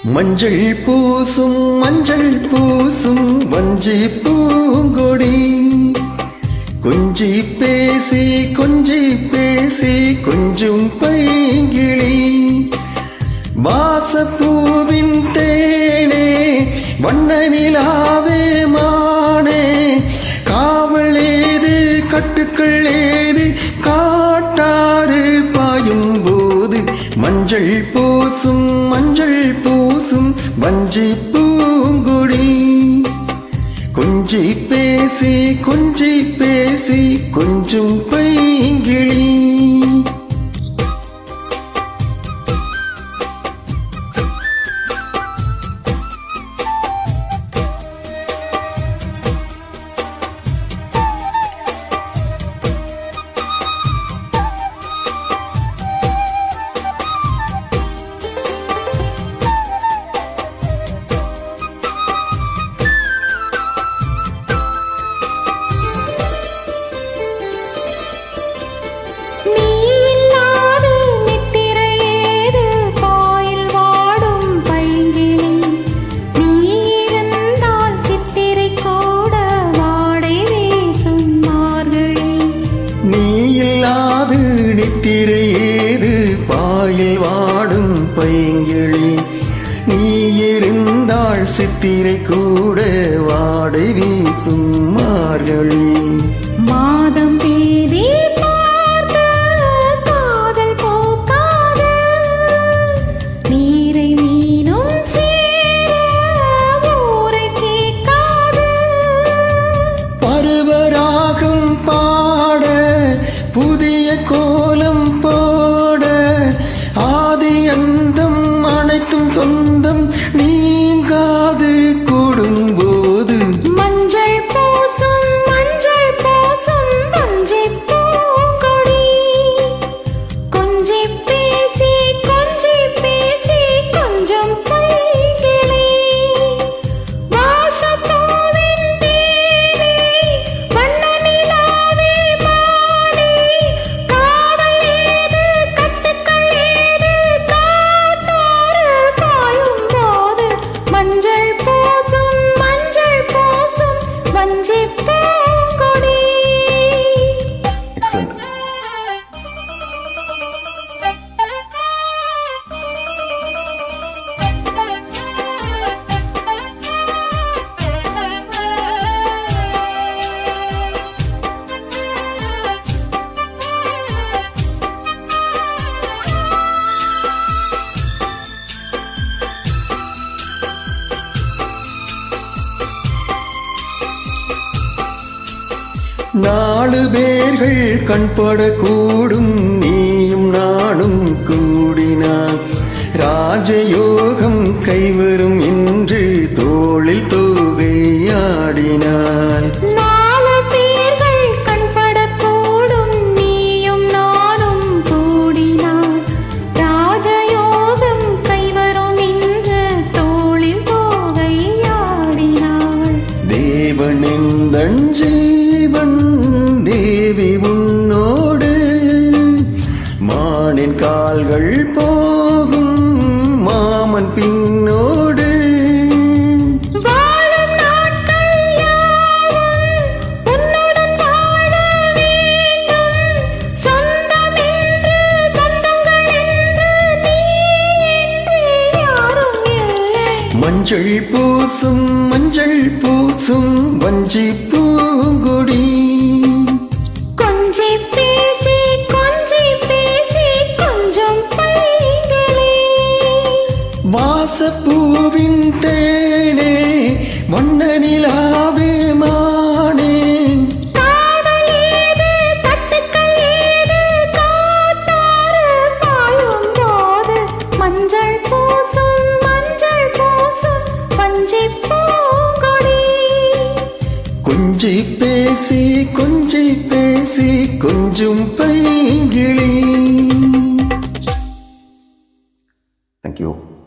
மஞ்சள் பூசும் வஞ்சி பூங்கொடி கொஞ்சி பேசி கொஞ்சும் பைங்கிளி வாசப்பூவின் தேனே வண்ண நிலாவே மானே காவலேது கட்டுக்கள் ஏது காட்டாறு பாயும் போது மஞ்சள் பூசும் வஞ்சி பூங்குடி கொஞ்சி பேசி கொஞ்சும் பைங்கிளி நித்திரையேது பாயில் வாடும் பைங்கிளி நீ இருந்தால் சித்திரை கூட வாடை வீசும் மார்கழி மாதம் தேதி பார்த்து காதல் போக்காது நீரை மீனும் சேர ஊரை கேட்காது பருவராகம் பாட புதிய கோலம் போட ஆதி அந்தம் அனைத்தும் சொந்தம் நீங்காது கூடும்போது மஞ்சள் பூசும் வஞ்சி பூங்கொடி கொஞ்சி பேசி கொஞ்சம் பைங்கிளி வாசப்பூவின் தேனே வண்ண நிலாவே மானே காவலேது கட்டுக்கள் ஏது காட்டாறு பாயும் போது மஞ்சள் பூசும் வஞ்சி பூங்கொடி. Excellent. நாலு பேர்கள் கண்படக்கூடும் நீயும் நானும் கூடினான் ராஜயோகம் கைவரும் என்று தோளில் தூகையாடினாள். நாலு பேர்கள் கண்படக்கூடும் நீயும் நானும் கூடினான் ராஜயோகம் கைவரும் என்று தோளில் தூகையாடினாள். தேவனெந்தன் ஜீவன் தேவி உன்னோடு மானின் கால்கள் போகும் மாமன் பின்னோடு வாழும் நாட்கள் யாவும் உன்னுடன் வாழ வேண்டும் சொந்தம் என்று பந்தங்கள் என்று நீ என்று யாரும் இல்லை. மஞ்சள் பூசும் வஞ்சி பூங்குடி கொஞ்சி பேசி கொஞ்சம் பைங்கிளி வாசப்பூவின் தேனே வண்ண நிலாவே மானே காவலேது கட்டுக்கள் ஏது காட்டாறு பாயும் போது மஞ்சள் பூசும் வஞ்சி பூங்கொடி கொஞ்சி பேசி கொஞ்சும் பைங்கிளி. Thank you.